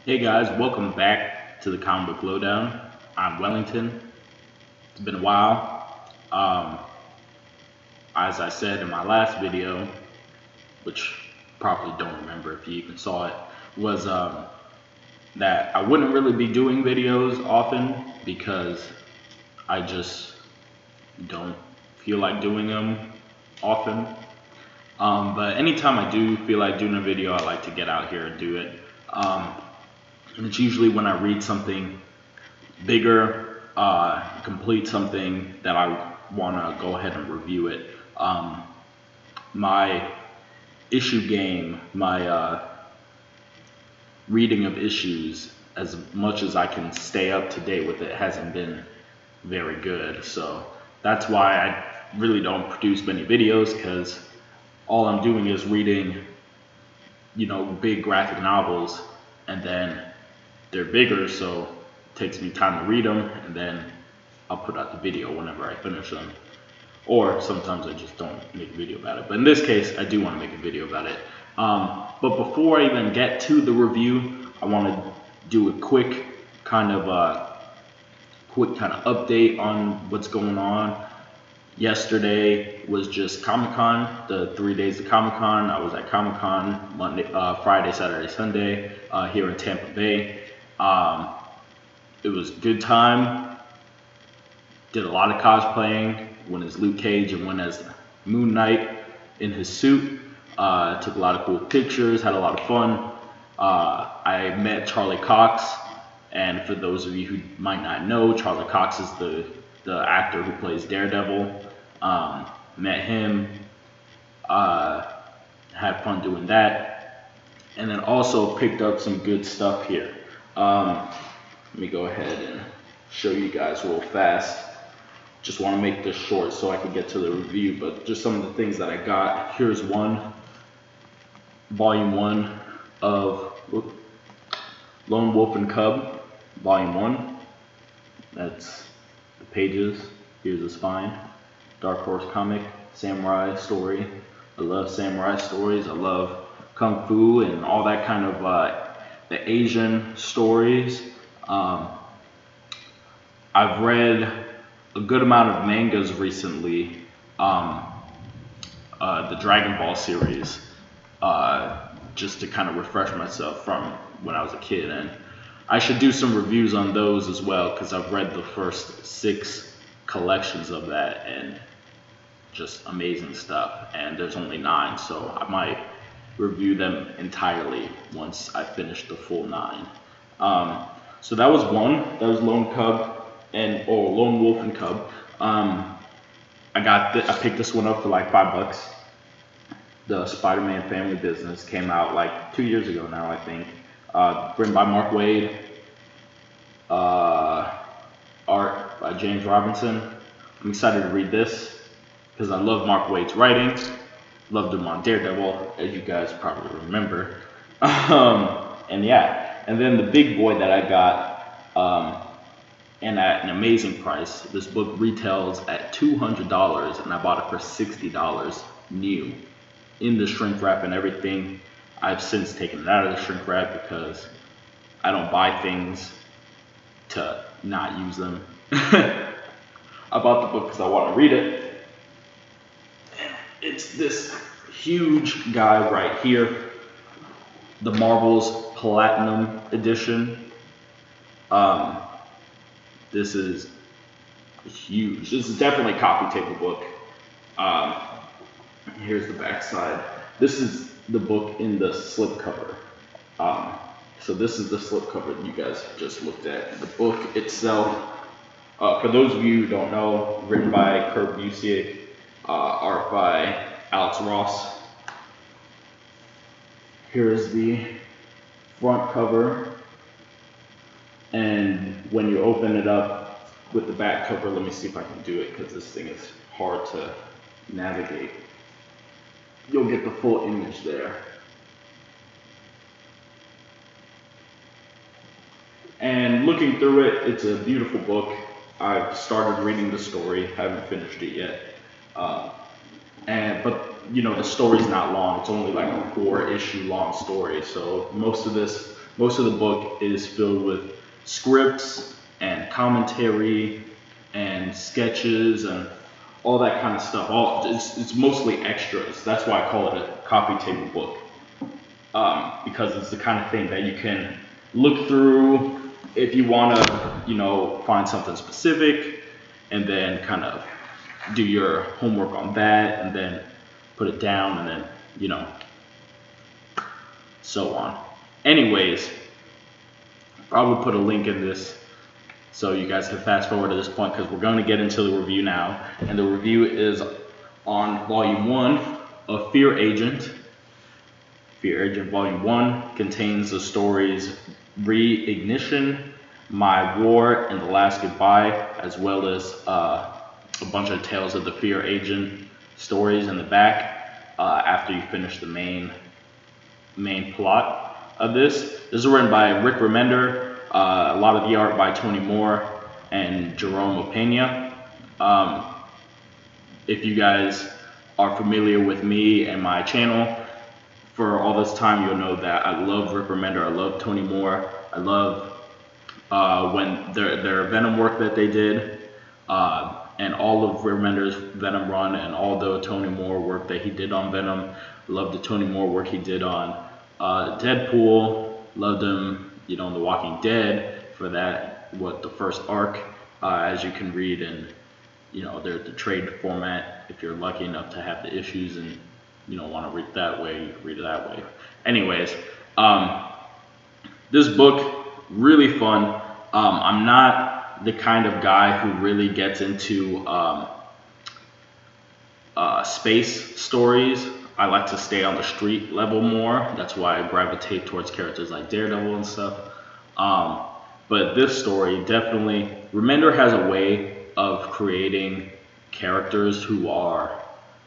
Hey guys, welcome back to the Comic Book Lowdown. I'm Wellington. It's been a while. As I said in my last video, which probably don't remember if you even saw it, was that I wouldn't really be doing videos often because I just don't feel like doing them often. But anytime I do feel like doing a video, I like to get out here and do it. Um, and it's usually when I read something bigger, complete something that I want to go ahead and review it. Um, my issue game, my reading of issues, as much as I can stay up to date with it, hasn't been very good. So that's why I really don't produce many videos, because all I'm doing is reading, big graphic novels, and then they're bigger, so it takes me time to read them, and then I'll put out the video whenever I finish them. Or sometimes I just don't make a video about it. But in this case, I do want to make a video about it. But before I even get to the review, I want to do a quick kind of update on what's going on. Yesterday was just Comic Con, the 3 days of Comic Con. I was at Comic Con Friday, Saturday, Sunday here in Tampa Bay. It was a good time. Did a lot of cosplaying. Went as Luke Cage and went as Moon Knight in his suit. Took a lot of cool pictures. Had a lot of fun. I met Charlie Cox, and for those of you who might not know, Charlie Cox is the actor who plays Daredevil. Met him. Uh, had fun doing that, and then also picked up some good stuff here. Let me go ahead and show you guys real fast. Just want to make this short so I can get to the review, but just some of the things that I got. Here's volume one of Lone Wolf and Cub, volume one. That's the pages. Here's the spine. Dark Horse comic, samurai story. I love samurai stories. I love kung fu and all that kind of the Asian stories. I've read a good amount of mangas recently. Um, the Dragon Ball series, just to kind of refresh myself from when I was a kid. And I should do some reviews on those as well, because I've read the first 6 collections of that, and just amazing stuff. And there's only 9, so I might review them entirely once I finish the full 9. So that was one. That was Lone Wolf and Cub. I picked this one up for like $5. The Spider-Man Family Business came out like 2 years ago now, I think. Written by Mark Waid, uh, art by James Robinson. I'm excited to read this because I love Mark Waid's writing. Loved him on Daredevil, as you guys probably remember. And yeah, and then the big boy that I got, and at an amazing price. This book retails at $200, and I bought it for $60 new, in the shrink wrap and everything. I've since taken it out of the shrink wrap because I don't buy things to not use them. I bought the book because I want to read it. It's this huge guy right here, the Marvel's Platinum Edition. Um, this is huge. This is definitely a coffee table book. Um, Here's the back side. This is the book in the slipcover. So this is the slipcover that you guys just looked at. The book itself, for those of you who don't know, written by Kurt Busiek, art by Alex Ross. Here's the front cover, and when you open it up with the back cover, let me see if I can do it because this thing is hard to navigate. You'll get the full image there. And looking through it, it's a beautiful book. I've started reading the story, haven't finished it yet. But the story's not long. It's only like a 4-issue long story. So most of this most of the book is filled with scripts and commentary and sketches and all that kind of stuff. It's mostly extras. That's why I call it a coffee table book, because it's the kind of thing that you can look through if you want to, find something specific, and then kind of do your homework on that, and then put it down, and then so on. Anyways, probably put a link in this so you guys can fast forward to this point, because we're going to get into the review now, and the review is on Volume 1 of Fear Agent. Fear Agent Volume 1 contains the stories Reignition, My War, and The Last Goodbye, as well as a bunch of Tales of the Fear Agent stories in the back after you finish the main plot of this. This is written by Rick Remender. A lot of the art by Tony Moore and Jerome Opeña. If you guys are familiar with me and my channel for all this time, you'll know that I love Rick Remender. I love Tony Moore. I love when their Venom work that they did, and all of Remender's Venom run, and all the Tony Moore work that he did on Venom. I love the Tony Moore work he did on Deadpool. Loved him, in The Walking Dead for the first arc, as you can read in, the trade format. If you're lucky enough to have the issues and you don't want to read it that way, you can read it that way. Anyways, this book, really fun. I'm not the kind of guy who really gets into space stories. I like to stay on the street level more. That's why I gravitate towards characters like Daredevil and stuff. But this story, definitely, Remender has a way of creating characters who are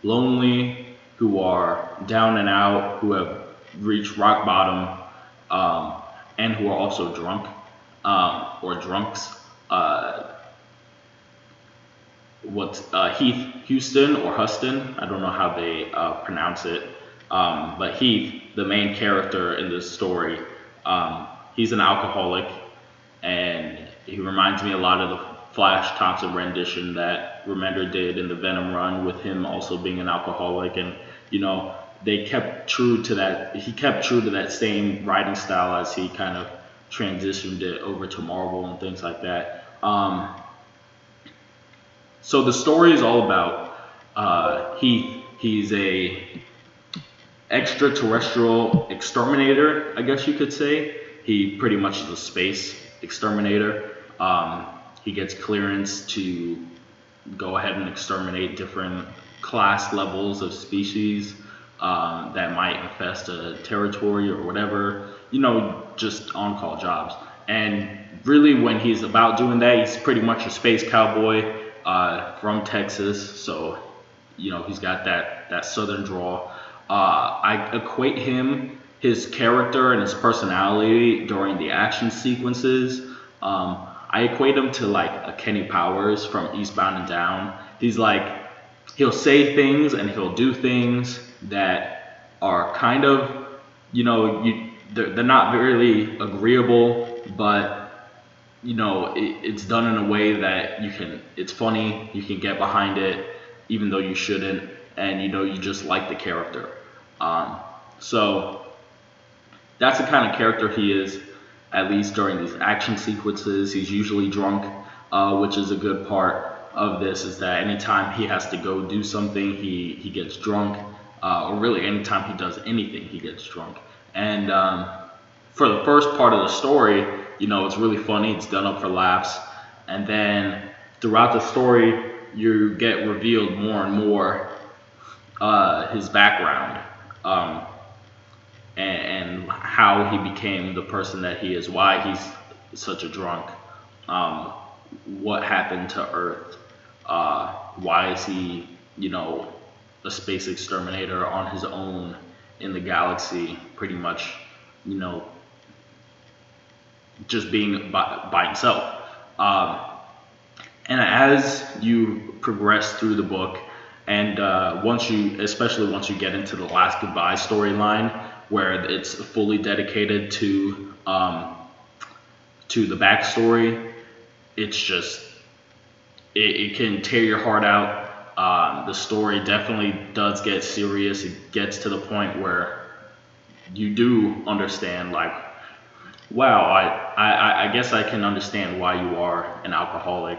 lonely, who are down and out, who have reached rock bottom, and who are also drunk, or drunks. Heath Houston or Huston, I don't know how they pronounce it, but Heath, the main character in this story, he's an alcoholic, and he reminds me a lot of the Flash Thompson rendition that Remender did in the Venom run, with him also being an alcoholic. And they kept true to that. He kept true to that same writing style as he kind of transitioned it over to Marvel and things like that. So the story is all about Heath. He's a extraterrestrial exterminator, I guess you could say. He pretty much is a space exterminator. He gets clearance to go ahead and exterminate different class levels of species that might infest a territory or whatever, just on-call jobs. And really, when he's about doing that, he's pretty much a space cowboy from Texas, so he's got that southern drawl. I equate his character and his personality during the action sequences. I equate him to like a Kenny Powers from Eastbound and Down. He's like, he'll say things and he'll do things that are kind of, they're not really agreeable, but it's done in a way that it's funny, you can get behind it, even though you shouldn't, and you just like the character. So that's the kind of character he is, at least during these action sequences. He's usually drunk, which is a good part of this, is that anytime he has to go do something, he gets drunk, or really anytime he does anything, he gets drunk. And for the first part of the story, it's really funny, it's done up for laughs, and then throughout the story, you get revealed more and more his background, and how he became the person that he is, why he's such a drunk, what happened to Earth, why is he, a space exterminator on his own in the galaxy, pretty much, just being by himself. And as you progress through the book, and especially once you get into the Last Goodbye storyline, where it's fully dedicated to the backstory. It's just it can tear your heart out. The story definitely does get serious. It gets to the point where you do understand, like, wow, I guess I can understand why you are an alcoholic.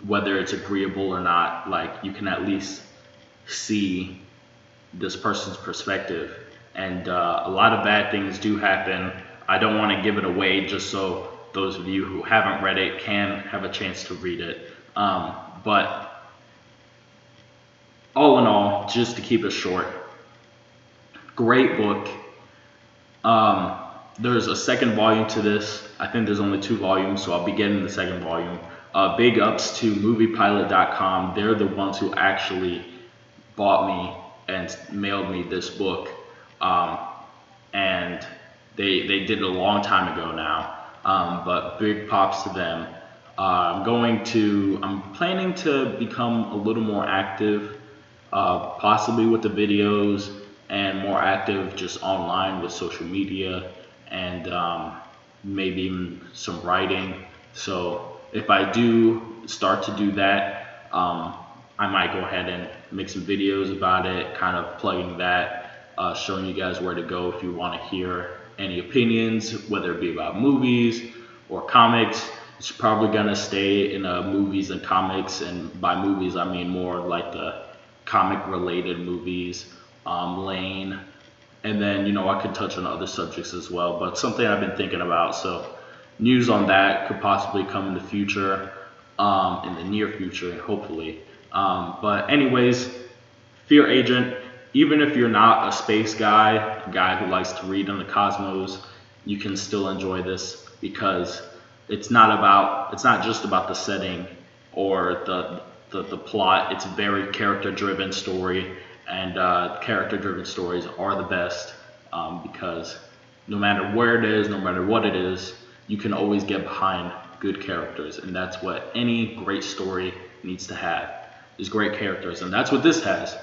Whether it's agreeable or not, like, you can at least see this person's perspective. And a lot of bad things do happen. I don't want to give it away just so those of you who haven't read it can have a chance to read it. But all in all, just to keep it short, great book. There's a second volume to this. I think there's only 2 volumes, so I'll be getting the second volume. Big ups to moviepilot.com. They're the ones who actually bought me and mailed me this book. And they did it a long time ago now. But big props to them. I'm planning to become a little more active, possibly with the videos, and more active just online with social media, and maybe even some writing. So if I do start to do that, I might go ahead and make some videos about it, kind of plugging that, showing you guys where to go if you want to hear any opinions, whether it be about movies or comics. It's probably going to stay in movies and comics, and by movies I mean more like the comic related movies, lane, and then I could touch on other subjects as well, but something I've been thinking about. So news on that could possibly come in the future, in the near future, hopefully. But anyways, Fear Agent, even if you're not a space guy, a guy who likes to read on the cosmos, you can still enjoy this, because it's not just about the setting or the plot. It's a very character driven story, and character driven stories are the best, because no matter where it is, no matter what it is, you can always get behind good characters, and that's what any great story needs to have, is great characters, and that's what this has.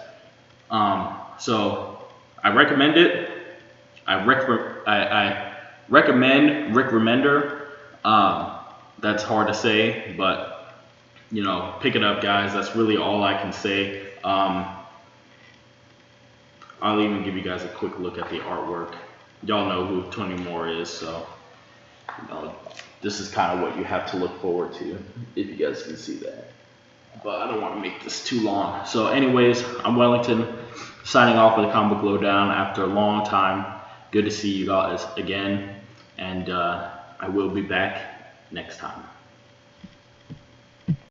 So I recommend it. I recommend Rick Remender. That's hard to say, but pick it up, guys. That's really all I can say. I'll even give you guys a quick look at the artwork. Y'all know who Tony Moore is, so this is kind of what you have to look forward to, if you guys can see that. But I don't want to make this too long. So anyways, I'm Wellington, signing off with a Comic Book Lowdown after a long time. Good to see you guys again, and I will be back next time.